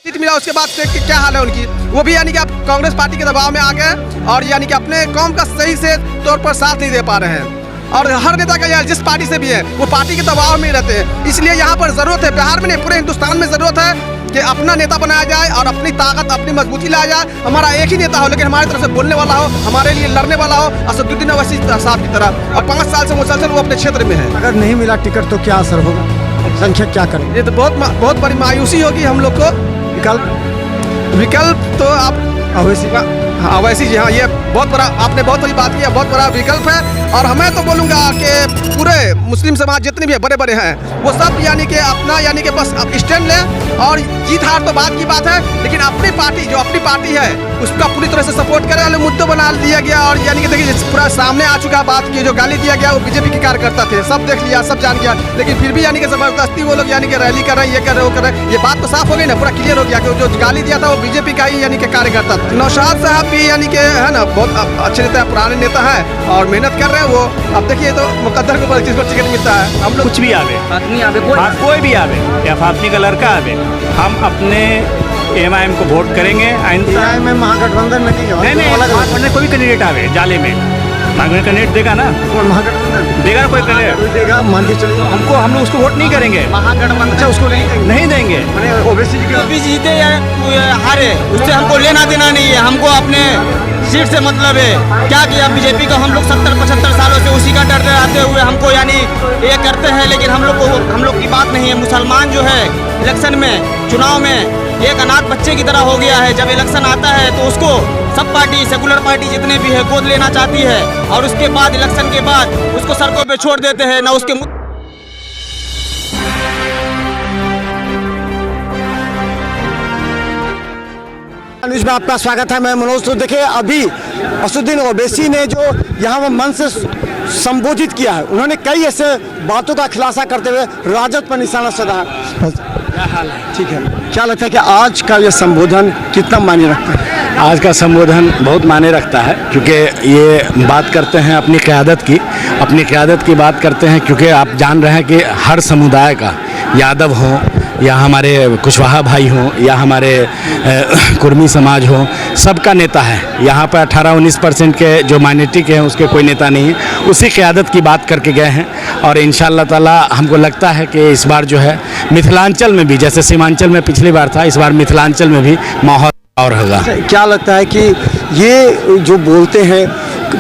Seat मिला उसके बाद से क्या हाल है उनकी, वो भी यानी कि आप कांग्रेस पार्टी के दबाव में आ गए और यानी कि अपने कौम का सही से तौर पर साथ नहीं दे पा रहे हैं। और हर नेता का यार जिस पार्टी से भी है वो पार्टी के दबाव में ही रहते हैं। इसलिए यहाँ पर जरूरत है, बिहार में नहीं पूरे हिंदुस्तान में जरूरत है कि अपना नेता बनाया जाए और अपनी ताकत अपनी मजबूती लाया जाए। हमारा एक ही नेता हो लेकिन हमारी तरफ से बोलने वाला हो, हमारे लिए लड़ने वाला हो, असदुद्दीन ओवैसी साहब की तरह। और 5 साल से मुसलसल वो अपने क्षेत्र में है। अगर नहीं मिला टिकट तो क्या असर होगा, संख्या क्या करें? ये तो बहुत बड़ी मायूसी होगी हम लोग को। विकल्प तो आप अवैसी जी, हाँ ये बहुत बड़ा आपने बहुत बड़ी बात की, बहुत बड़ा विकल्प है। और मैं तो बोलूँगा कि पूरे मुस्लिम समाज जितने भी बड़े बड़े हैं वो सब यानी कि अपना यानी कि बस अब स्टैंड लें और जीत हार तो बात की बात है, लेकिन अपनी पार्टी जो अपनी पार्टी है उसका पूरी तरह से सपोर्ट करे वाले मुद्दों बना दिया गया। और यानी कि देखिए पूरा सामने आ चुका बात की, जो गाली दिया गया वो बीजेपी के कार्यकर्ता थे, सब देख लिया सब जान गया, लेकिन फिर भी यानी कि जबरदस्ती वो लोग यानी कि रैली कर रहे हैं, ये कर रहे वो कर रहे हैं। ये बात तो साफ हो गई ना, पूरा क्लियर हो गया कि जो गाली दिया था वो बीजेपी का ही यानी कि कार्यकर्ता था। नौशाद साहब भी यानी कि है ना बहुत अच्छे नेता है, पुराने नेता है और मेहनत कर रहे हैं वो। अब देखिए तो मुकद्दर को जिस पर टिकट मिलता है, हम लोग कुछ भी आवे, कोई भी आवे या फाफनी का लड़का आवे, हम अपने एमआईएम को वोट करेंगे। में महागठबंधन में नहीं कोई भी कैंडिडेट आवे जाले में कैंडिडेट देगा ना, महागठबंधन देगा ना कोई कैंडिडेट देगा, मान के चलिए हम लोग उसको वोट नहीं करेंगे, महागठबंधन उसको नहीं देंगे। ओबीसी जीते या हारे उससे हमको लेना देना नहीं है, हमको अपने सीट से मतलब है। क्या किया बीजेपी को, हम लोग 70-75 सालों से उसी का डरते रहते हुए हमको यानी ये करते हैं, लेकिन हम लोग की बात नहीं है। मुसलमान जो है इलेक्शन में चुनाव में एक अनाथ बच्चे की तरह हो गया है। जब इलेक्शन आता है तो उसको सब पार्टी सेकुलर पार्टी जितने भी है गोद लेना चाहती है और उसके बाद इलेक्शन के बाद उसको सड़कों पे छोड़ देते हैं ना उसके न्यूज में आपका स्वागत है। मैं मनोज। तो देखिए अभी असदुद्दीन ओवैसी ने जो यहाँ मंच से संबोधित किया है, उन्होंने कई ऐसे बातों का खुलासा करते हुए राजद पर निशाना साधा है। ठीक है, क्या लगता है कि आज का ये संबोधन कितना मायने रखता है? आज का संबोधन बहुत मायने रखता है क्योंकि ये बात करते हैं अपनी क़यादत की बात करते हैं, क्योंकि आप जान रहे हैं कि हर समुदाय का, यादव हों या हमारे कुशवाहा भाई हों या हमारे कुर्मी समाज हो, सबका नेता है। यहाँ पर 18-19% के जो माइनॉरिटी के हैं उसके कोई नेता नहीं है। उसी क़यादत की बात करके गए हैं और इंशाअल्लाह ताला हमको लगता है कि इस बार जो है मिथिलांचल में भी, जैसे सीमांचल में पिछली बार था, इस बार मिथिलांचल में भी माहौल और होगा। क्या लगता है कि ये जो बोलते हैं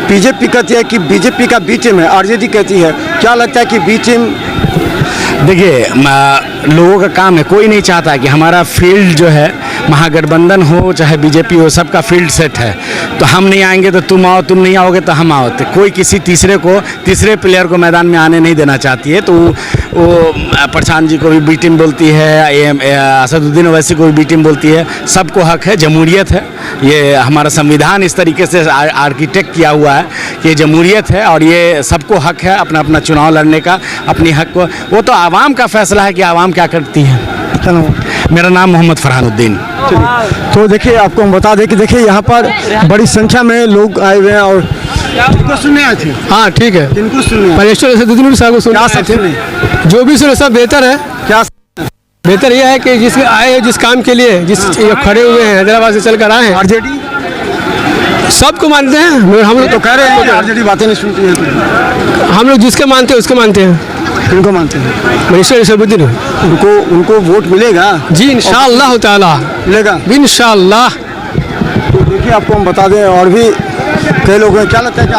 बीजेपी कहती है कि बीजेपी का बी टीम है, आरजेडी कहती है, क्या लगता है कि बी टीम? देखिए लोगों का काम है, कोई नहीं चाहता कि हमारा फील्ड जो है महागठबंधन हो चाहे बीजेपी हो, सबका फील्ड सेट है। तो हम नहीं आएंगे तो तुम आओ, तुम नहीं आओगे तो हम आओ। तो कोई किसी तीसरे प्लेयर को मैदान में आने नहीं देना चाहती है। तो वो प्रशांत जी को भी बी टीम बोलती है, असदुद्दीन ओवैसी को भी बी टीम बोलती है। सबको हक है, जमहूरियत है, ये हमारा संविधान इस तरीके से आर्किटेक्ट किया हुआ है कि जमहूरियत है और ये सबको हक है अपना अपना चुनाव लड़ने का, अपनी हक को। वो तो आवाम का फैसला है कि आवाम क्या करती है। मेरा नाम मोहम्मद फरहानुद्दीन। तो देखिए आपको हम बता दें कि देखिए यहाँ पर बड़ी संख्या में लोग आए हुए हैं और किनको सुनने आए थे? हाँ ठीक है, किनको सुनने? परेश्वर असदुद्दीन साहब को सुनने, जो भी सुने सब बेहतर है। क्या बेहतर यह है कि जिसके आए हैं जिस काम के लिए, जिस खड़े हुए हैं, हैदराबाद से चल कर आए हैं, आरजेडी सबको मानते हैं। हम लोग तो कह रहे हैं कि आरजेडी बातें नहीं सुनती है। हम लोग जिसके मानते हैं उसके मानते हैं। किनको मानते हैं? परेश्वर असदुद्दीन उनको वोट मिलेगा जी, इंशाअल्लाह ताला मिलेगा इंशाअल्लाह। तो देखिए आपको हम बता दें और भी कई लोग हैं। क्या लगता है कि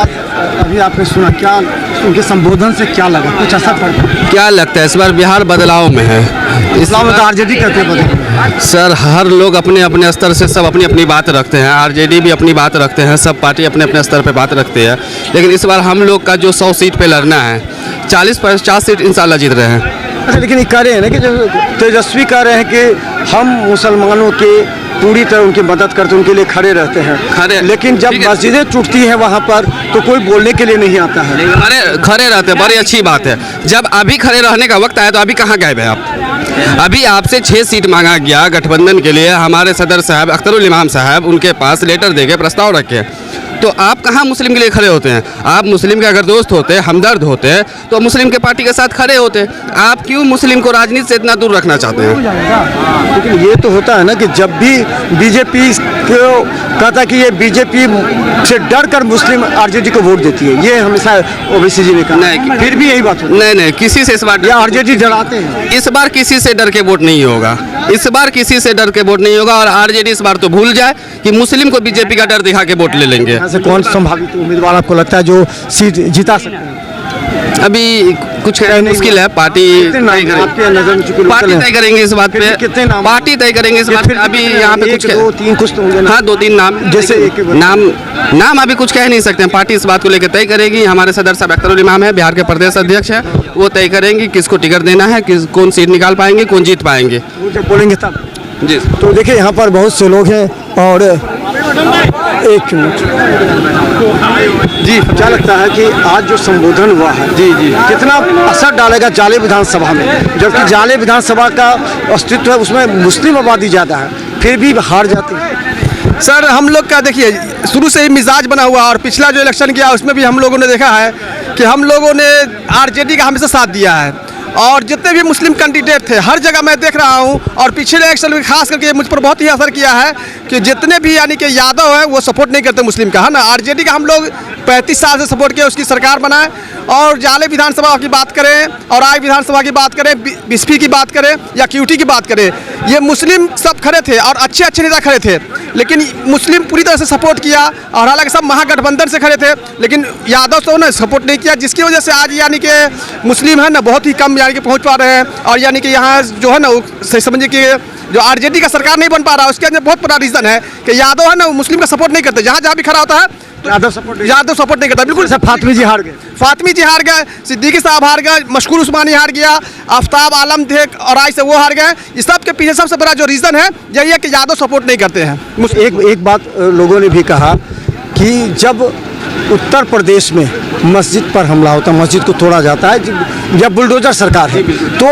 अभी आपने सुना, क्या उनके संबोधन से क्या लगा, कुछ असर पड़ता है? क्या लगता है इस बार बिहार बदलाव में है? इस्लाम में तो आरजेडी कहते हैं सर, हर लोग अपने अपने स्तर से सब अपनी अपनी बात रखते हैं। आरजेडी भी अपनी बात रखते हैं, सब पार्टी अपने अपने स्तर पे बात रखते हैं। लेकिन इस बार हम लोग का जो 100 सीट पे लड़ना है, 40-50 सीट इंशाल्लाह जीत रहे हैं। अच्छा, लेकिन ये कह रहे हैं ना कि जो तेजस्वी कह रहे हैं कि हम मुसलमानों के पूरी तरह उनकी मदद करते, उनके लिए खड़े रहते हैं। लेकिन जब मस्जिदें टूटती हैं वहाँ पर तो कोई बोलने के लिए नहीं आता है। अरे खड़े रहते हैं, बड़ी अच्छी बात है। जब अभी खड़े रहने का वक्त आया तो अभी कहाँ गए आप? अभी आपसे 6 सीट मांगा गया गठबंधन के लिए। हमारे सदर साहब अख्तरुल इमाम साहब उनके पास लेटर देके प्रस्ताव रखे, तो आप कहाँ मुस्लिम के लिए खड़े होते हैं? आप मुस्लिम के अगर दोस्त होते, हमदर्द होते, तो मुस्लिम के पार्टी के साथ खड़े होते। आप क्यों मुस्लिम को राजनीति से इतना दूर रखना चाहते हैं? लेकिन ये तो होता है ना कि जब भी बीजेपी को कहता कि ये बीजेपी से डर कर मुस्लिम आरजेडी को वोट देती है, ये हमेशा ओवैसी जी ने कहा। नहीं, फिर भी यही बात होती नहीं, किसी से इस बार या आरजेडी डराते हैं। इस बार किसी से डर के वोट नहीं होगा। इस बार किसी से डर के वोट नहीं होगा। और आरजेडी इस बार तो भूल जाए कि मुस्लिम को बीजेपी का डर दिखा के वोट ले लेंगे। यहाँ से कौन संभावित उम्मीदवार आपको लगता है जो सीट जिता सकते हैं? अभी कुछ कहना मुश्किल है। पार्टी आपके नजर में चूंकि पार्टी तय करेंगे इस बात पे। कितने नाम? पार्टी तय करेंगे इस बात पे। अभी यहाँ पे कुछ 2 3 कुछ तो होंगे ना? हाँ, 2-3 नाम, जैसे एक नाम अभी कुछ कह नहीं सकते हैं। पार्टी इस बात को लेकर तय करेगी। हमारे सदर साहब अख्तरुल इमाम है, बिहार के प्रदेश अध्यक्ष है, वो तय करेंगे किसको टिकट देना है, कौन सीट निकाल पाएंगे, कौन जीत पाएंगे। वो जब बोलेंगे तब। जी। तो देखिए यहाँ पर बहुत से लोग हैं और एक मिनट जी, क्या लगता है कि आज जो संबोधन हुआ है जी कितना असर डालेगा जाले विधानसभा में, जबकि जाले विधानसभा का अस्तित्व है, उसमें मुस्लिम आबादी ज़्यादा है, फिर भी हार जाती है? सर हम लोग का देखिए शुरू से ही मिजाज बना हुआ, और पिछला जो इलेक्शन किया उसमें भी हम लोगों ने देखा है कि हम लोगों ने आरजेडी का हमेशा साथ दिया है। और जितने भी मुस्लिम कैंडिडेट थे हर जगह मैं देख रहा हूं, और पिछले इलेक्शन में खास करके मुझ पर बहुत ही असर किया है कि जितने भी यानी कि यादव है वो सपोर्ट नहीं करते मुस्लिम का, है ना। आरजेडी का हम लोग 35 साल से सपोर्ट किया, उसकी सरकार बनाए। और जाले विधानसभा की बात करें और आय विधानसभा की बात करें, बिस्फी की बात करें या क्यूटी की बात करें, ये मुस्लिम सब खड़े थे और अच्छे अच्छे नेता खड़े थे, लेकिन मुस्लिम पूरी तरह से सपोर्ट किया। और हालांकि सब महागठबंधन से खड़े थे, लेकिन यादव तो ने सपोर्ट नहीं किया, जिसकी वजह से आज यानी कि मुस्लिम है ना बहुत ही कम यानी कि पहुंच पा रहे हैं। और यानी कि यहाँ जो है ना सही समझिए कि जो आरजेडी का सरकार नहीं बन पा रहा है, उसके अंदर बहुत बड़ा रीज़न है कि यादव है ना वो मुस्लिम का सपोर्ट नहीं करते। जहाँ जहाँ भी खड़ा होता है तो यादव सपोर्ट नहीं करता। बिल्कुल फातमी जी हार गए, फातमी जी हार गए, सिद्दीकी साहब हार गए, मशकूर उस्मानी हार गया, आफ्ताब आलम थे और आज से वो हार गए। इस सब के पीछे सबसे बड़ा जो रीज़न है यही है कि यादव सपोर्ट नहीं करते हैं। एक बात लोगों ने भी कहा कि जब उत्तर प्रदेश में मस्जिद पर हमला होता, मस्जिद को तोड़ा जाता है, जब बुलडोजर सरकार है, तो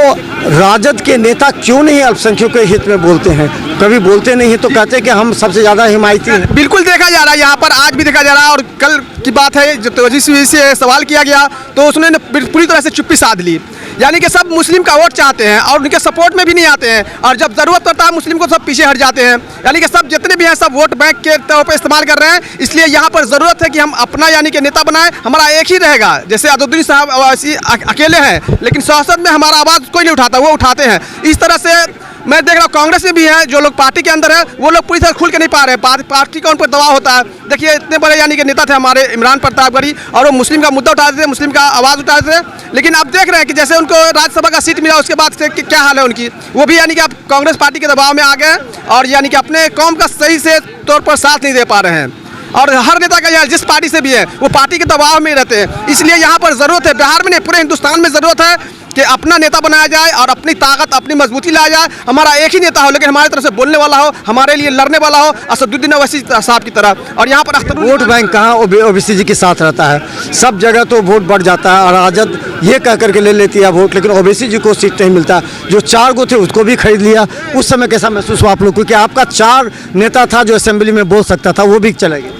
राजद के नेता क्यों नहीं अल्पसंख्यकों के हित में बोलते हैं? कभी बोलते नहीं है तो कहते हैं कि हम सबसे ज़्यादा हिमायती हैं। बिल्कुल देखा जा रहा है यहाँ पर, आज भी देखा जा रहा है। और कल की बात है जब तेजस्वी से सवाल किया गया तो उसने पूरी तरह से चुप्पी साध ली, यानी कि सब मुस्लिम का वोट चाहते हैं और उनके सपोर्ट में भी नहीं आते हैं, और जब ज़रूरत पड़ता है मुस्लिम को सब पीछे हट जाते हैं। यानी कि सब जितने भी हैं सब वोट बैंक के तौर पर इस्तेमाल कर रहे हैं। इसलिए यहाँ पर ज़रूरत है कि हम अपना यानी कि नेता बनाएं। हमारा एक ही रहेगा, जैसे अदुद्दीन साहब अवैसी अकेले हैं, लेकिन संसद में हमारा आवाज़ कोई नहीं उठाता, वो उठाते हैं। इस तरह से मैं देख रहा हूँ कांग्रेस में भी है, जो लोग पार्टी के अंदर है वो लोग पूरी तरह खुल के नहीं पा रहे हैं, पार्टी का उन पर दबाव होता है। देखिए इतने बड़े यानी कि नेता थे हमारे इमरान प्रतापगढ़ी, और वो मुस्लिम का मुद्दा उठाते थे, मुस्लिम का आवाज़ उठाते थे, लेकिन अब देख रहे हैं कि जैसे उनको राज्यसभा का सीट मिला उसके बाद से क्या हाल है उनकी, वो भी यानी कि अब कांग्रेस पार्टी के दबाव में आ गए और यानी कि अपने कौम का सही से तौर पर साथ नहीं दे पा रहे हैं। और हर नेता का यह जिस पार्टी से भी है वो पार्टी के दबाव में रहते हैं। इसलिए यहाँ पर ज़रूरत है, बिहार में नहीं पूरे हिंदुस्तान में ज़रूरत है कि अपना नेता बनाया जाए और अपनी ताकत अपनी मजबूती लाया जाए। हमारा एक ही नेता हो, लेकिन हमारी तरफ से बोलने वाला हो, हमारे लिए लड़ने वाला हो, असदुद्दीन ओवैसी साहब की तरह। और यहाँ पर वोट बैंक कहाँ ओवैसी जी के साथ रहता है, सब जगह तो वोट बढ़ जाता है और राजद ये कह करके ले लेती है वोट, लेकिन ओवैसी जी को सीट नहीं मिलता। जो 4 गो थे उसको भी खरीद लिया। उस समय कैसा महसूस हुआ आप लोग, क्योंकि आपका 4 नेता था जो असेंबली में बोल सकता था, वो भी चले गए।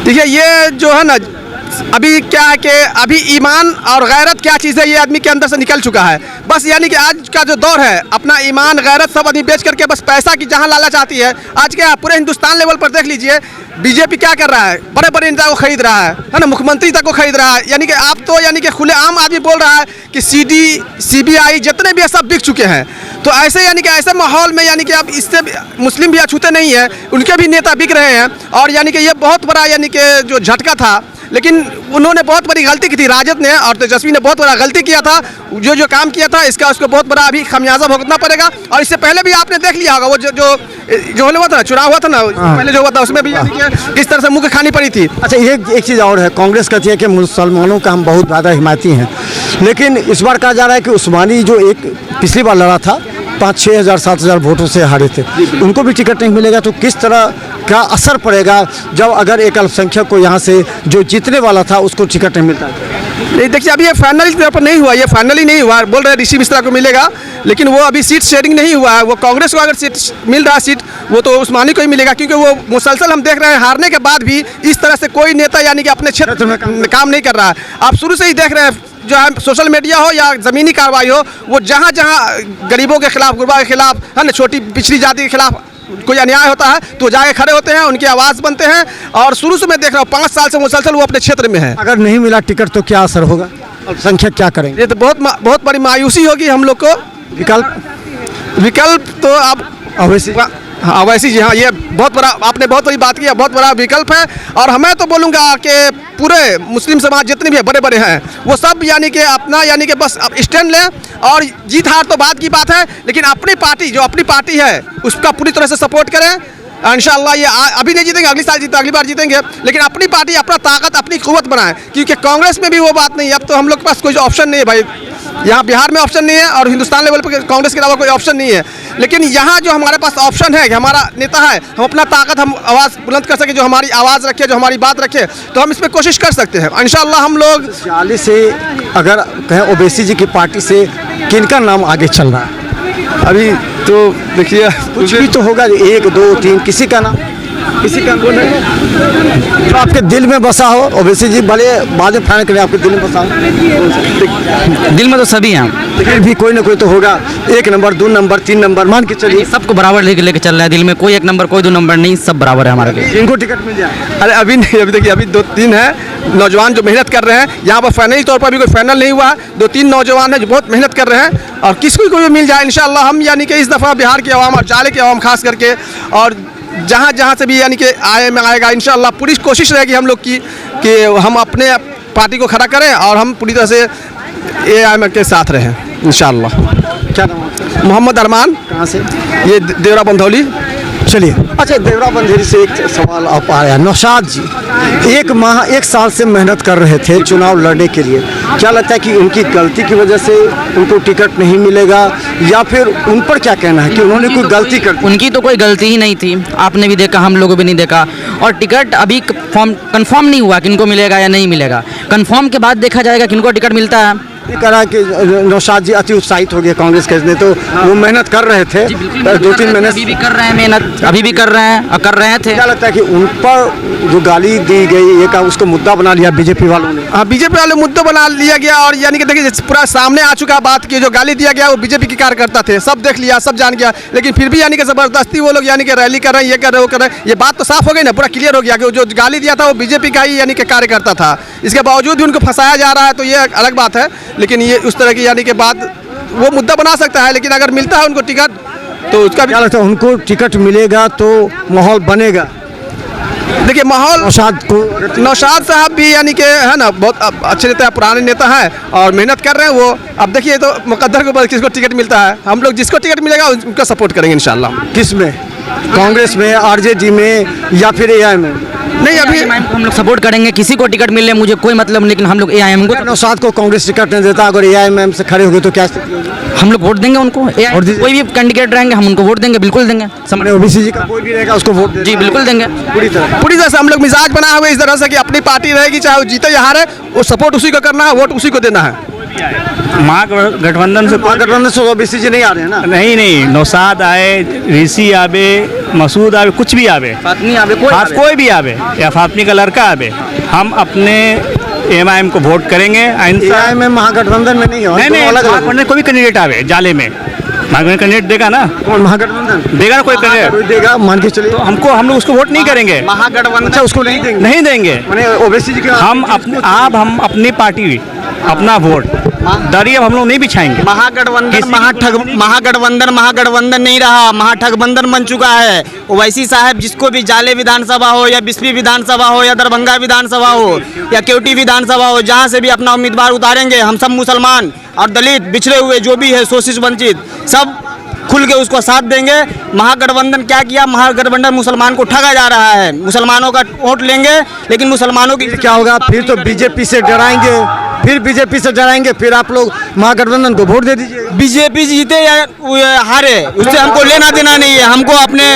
देखिए ये जो है ना अभी क्या है कि अभी ईमान और गैरत क्या चीज़ है ये आदमी के अंदर से निकल चुका है। बस यानी कि आज का जो दौर है अपना ईमान गैरत सब आदमी बेच करके बस पैसा की जहां लालच आती है। आज क्या पूरे हिंदुस्तान लेवल पर देख लीजिए बीजेपी क्या कर रहा है, बड़े बड़े नेता को खरीद रहा है ना, मुख्यमंत्री तक को खरीद रहा है। यानी कि आप तो यानी कि खुले आम आदमी बोल रहा है कि सीडी सीबीआई जितने भी है सब बिक चुके हैं। तो ऐसे यानी कि ऐसे माहौल में यानी कि अब इससे मुस्लिम भी अछूते नहीं है, उनके भी नेता बिक रहे हैं। और यानी कि ये बहुत बड़ा यानी कि जो झटका था, लेकिन उन्होंने बहुत बड़ी गलती की थी राजद ने, और तेजस्वी ने बहुत बड़ा गलती किया था। जो काम किया था इसका उसको बहुत बड़ा अभी खमियाजा भुगतना पड़ेगा। और इससे पहले भी आपने देख लिया होगा वो जो हुआ था ना, चुनाव हुआ था ना, पहले जो हुआ था उसमें भी यानी कि किस तरह से मुँह खानी पड़ी थी। अच्छा एक चीज़ और है, कांग्रेस कहती है कि मुसलमानों का हम बहुत ज़्यादा हिमायती हैं, लेकिन इस बार कहा जा रहा है कि उस्मानी जो एक पिछली बार लड़ा था 5-6 हज़ार 7 हज़ार वोटों से हारे थे, उनको भी टिकट नहीं मिलेगा तो किस तरह का असर पड़ेगा जब अगर एक अल्पसंख्यक को यहाँ से जो जीतने वाला था उसको टिकट नहीं मिलता है? नहीं, देखिए अभी ये फाइनल तौर पर नहीं हुआ, ये फाइनली नहीं हुआ। बोल रहे हैं ऋषि मिश्रा को मिलेगा, लेकिन वो अभी सीट शेयरिंग नहीं हुआ है। वो कांग्रेस को अगर सीट मिल रहा है सीट, वो तो उस्मानी को ही मिलेगा, क्योंकि वो मुसलसल हम देख रहे हैं हारने के बाद भी इस तरह से कोई नेता यानी कि अपने क्षेत्र में काम नहीं कर रहा है। आप शुरू से ही देख रहे हैं, जो है सोशल मीडिया हो या ज़मीनी कार्रवाई हो, वो जहाँ जहाँ गरीबों के खिलाफ, गुरबा के खिलाफ, है ना, छोटी पिछड़ी जाति के खिलाफ कोई अन्याय होता है तो जाके खड़े होते हैं, उनकी आवाज़ बनते हैं। और शुरू से मैं देख रहा हूँ 5 साल से मुसलसल वो अपने क्षेत्र में है। अगर नहीं मिला टिकट तो क्या असर होगा, अल्पसंख्यक क्या करेंगे? ये तो बहुत बड़ी मायूसी होगी हम लोग को। विकल्प तो आप अवैसी हाँ, अवैसी जी, हाँ, ये बहुत बड़ा, आपने बहुत बड़ी बात की है, बहुत बड़ा विकल्प है। और हमें तो बोलूँगा कि पूरे मुस्लिम समाज जितने भी बड़े बड़े हैं वो सब यानी कि अपना यानी कि बस अब स्टैंड लें, और जीत हार तो बात की बात है, लेकिन अपनी पार्टी जो अपनी पार्टी है उसका पूरी तरह से सपोर्ट करें। इंशाअल्लाह ये अभी नहीं जीतेंगे, अगली साल जीते, अगली बार जीतेंगे, लेकिन अपनी पार्टी, अपना ताकत, अपनी क़ुव्वत बनाए, क्योंकि कांग्रेस में भी वो बात नहीं है। अब तो हम लोग के पास कोई ऑप्शन नहीं है भाई, यहाँ बिहार में ऑप्शन नहीं है और हिंदुस्तान लेवल पर कांग्रेस के अलावा कोई ऑप्शन नहीं है। लेकिन यहाँ जो हमारे पास ऑप्शन है कि हमारा नेता है, हम अपना ताकत, हम आवाज़ बुलंद कर सके, जो हमारी आवाज़ रखे, जो हमारी बात रखे, तो हम इस पर कोशिश कर सकते हैं। इंशाअल्लाह हम लोग 40 से अगर कहें ओवैसी जी की पार्टी से किनका नाम आगे चल रहा है? अभी तो देखिए कुछ भी तो होगा, 1 2 3 किसी का नाम, किसी का नाम जो आपके दिल में बसा हो। ओवैसी जी भले बाद में फाइनल करें, आपके दिल में बसा हो। दिल में तो सभी हैं, लेकिन भी कोई ना कोई तो होगा, 1 नंबर 2 नंबर 3 नंबर मान के चलिए। सबको बराबर लेके चल रहा है। दिल में कोई 1 नंबर कोई 2 नंबर नहीं, सब बराबर है हमारे लिए। इनको टिकट मिल जाए? अरे अभी नहीं, अभी देखिए अभी 2-3 हैं नौजवान जो मेहनत कर रहे हैं। यहाँ पर फाइनली तौर पर भी कोई फाइनल नहीं हुआ, 2-3 नौजवान हैं जो बहुत मेहनत कर रहे हैं, और किसको भी मिल जाए इंशाअल्लाह। हम यानी कि इस दफ़ा बिहार की आवाम और जाले की आवाम खास करके, और जहाँ जहाँ से भी यानी कि आएगा इंशाअल्लाह, पूरी कोशिश रहेगी हम लोग की कि हम अपने पार्टी को खड़ा करें और हम पूरी तरह से AIM के साथ रहें इंशाअल्लाह। क्या नाम है? मोहम्मद अरमान। कहाँ से? ये देवरा बंधौली। चलिए, अच्छा, देवरा बंधेरी से एक सवाल आप आ रहा है। नौशाद जी 1 साल से मेहनत कर रहे थे चुनाव लड़ने के लिए, क्या लगता है कि उनकी गलती की वजह से उनको टिकट नहीं मिलेगा, या फिर उन पर क्या कहना है कि उन्होंने कोई गलती कर दी? उनकी तो कोई गलती ही नहीं थी, आपने भी देखा, हम लोगों भी नहीं देखा। और टिकट अभी कंफर्म नहीं हुआ किनको मिलेगा या नहीं मिलेगा। कंफर्म के बाद देखा जाएगा किनको टिकट मिलता है। ये कह रहा है कि नौशाद जी अति उत्साहित हो गए कांग्रेस के ने, तो वो मेहनत कर रहे थे 2-3 महीने। अभी भी कर रहे हैं मेहनत, अभी भी कर रहे हैं और कर रहे थे। क्या लगता है कि उन पर जो गाली दी गई, ये का उसको मुद्दा बना लिया बीजेपी वालों ने? हाँ, बीजेपी वाले मुद्दा बना लिया गया, और यानी कि देखिए पूरा सामने आ चुका बात की, जो गाली दिया गया वो बीजेपी के कार्यकर्ता थे, सब देख लिया, सब जान गया, लेकिन फिर भी यानी कि ज़बरदस्ती वो लोग यानी कि रैली कर रहे हैं, ये कर रहे हैं, वो कर रहे हैं। ये बात तो साफ हो गई ना, पूरा क्लियर हो गया कि जो गाली दिया था वो बीजेपी का ही यानी कि कार्यकर्ता था। इसके बावजूद भी उनको फंसाया जा रहा है, तो ये अलग बात है। लेकिन ये उस तरह की यानी कि बात वो मुद्दा बना सकता है, लेकिन अगर मिलता है उनको टिकट तो उसका भी क्या लगता है उनको टिकट मिलेगा तो माहौल बनेगा? देखिए माहौल, नौशाद साहब भी यानी कि है ना, बहुत अच्छे नेता, पुराने नेता हैं और मेहनत कर रहे हैं वो। अब देखिए तो मुकद्दर के ऊपर किसको टिकट मिलता है, हम लोग जिसको टिकट मिलेगा उनका सपोर्ट करेंगे इंशाल्लाह। किस में? कांग्रेस में, RJD में, या फिर AIM में? नहीं, अभी हम लोग सपोर्ट करेंगे, किसी को टिकट मिले मुझे कोई मतलब नहीं, लेकिन हम लोग AIM को। नौशाद को कांग्रेस टिकट नहीं देता, अगर AIM से खड़े हो गए तो क्या स्थिति होगी? हम लोग वोट देंगे उनको, कोई भी कैंडिडेट रहेंगे हम उनको वोट देंगे, बिल्कुल देंगे। OBC जी का कोई भी रहेगा उसको वोट जी बिल्कुल देंगे, पूरी तरह से हम लोग मिजाज बना हुए इस तरह से कि अपनी पार्टी रहेगी, चाहे वो जीते या हारे, वो सपोर्ट उसी को करना है, वोट उसी को देना है। महागठबंधन से OBC जी नहीं आ रहे हैं ना? नहीं, नौशाद आए, ऋषि आवे, मसूद आवे, कुछ भी आवे, कोई भी आवे, या फातमी का लड़का आवे, हम अपने MIM को वोट करेंगे। AIM में महागठबंधन में नहीं हो? नहीं, महागठबंधन कोई भी कैंडिडेट आवे जाले में, महागठबंधन कैंडिडेट देगा ना, कौन महागठबंधन देगा ना, कोई कैंडिडेट देगा, मान के चलिए। तो हम लोग उसको वोट नहीं करेंगे, महागठबंधन उसको नहीं देंगे। OBC जी का हम अपनी पार्टी, अपना वोट दरिया हम लोग नहीं बिछाएंगे। महागठबंधन नहीं रहा, महाठगबंधन बन चुका है। ओवैसी साहब जिसको भी जाले विधानसभा हो या बिस्फी विधानसभा हो या दरभंगा विधानसभा हो या केवटी विधानसभा हो, जहाँ से भी अपना उम्मीदवार उतारेंगे, हम सब मुसलमान और दलित, बिछड़े हुए जो भी है, शोषित वंचित, सब खुल के उसको साथ देंगे। महागठबंधन क्या किया? महागठबंधन मुसलमान को ठगा जा रहा है। मुसलमानों का वोट लेंगे, लेकिन मुसलमानों की क्या होगा फिर? तो बीजेपी से डराएंगे, फिर बीजेपी से डराएंगे, फिर आप लोग महागठबंधन को वोट दे दीजिए। बीजेपी जीते या हारे उससे हमको लेना देना नहीं है, हमको अपने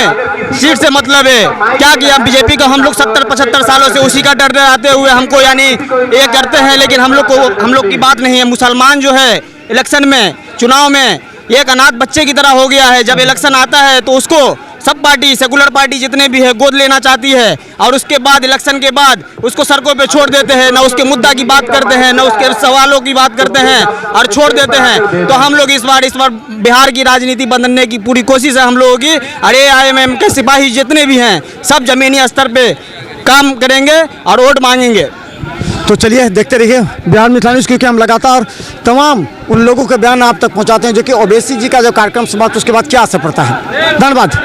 सीट से मतलब है। क्या किया बीजेपी को हम लोग 70-75 सालों से उसी का डर डराते हुए हमको यानी ये करते हैं, लेकिन हम लोग की बात नहीं है। मुसलमान जो है इलेक्शन में, चुनाव में एक अनाथ बच्चे की तरह हो गया है। जब इलेक्शन आता है तो उसको सब पार्टी, सेकुलर पार्टी जितने भी है गोद लेना चाहती है, और उसके बाद इलेक्शन के बाद उसको सड़कों पे छोड़ देते हैं, ना उसके मुद्दा की बात करते हैं, ना उसके सवालों की बात करते हैं और छोड़ देते हैं। तो हम लोग इस बार बिहार की राजनीति बदलने की पूरी कोशिश है हम लोगों की। अरे IMM के सिपाही जितने भी हैं सब जमीनी स्तर पे काम करेंगे और वोट मांगेंगे। तो चलिए देखते रहिए बिहार मिथिला न्यूज़, क्योंकि हम लगातार तमाम उन लोगों के बयान आप तक पहुंचाते हैं जो कि ओवैसी जी का जो कार्यक्रम समाप्त उसके बाद क्या असर पड़ता है। धन्यवाद।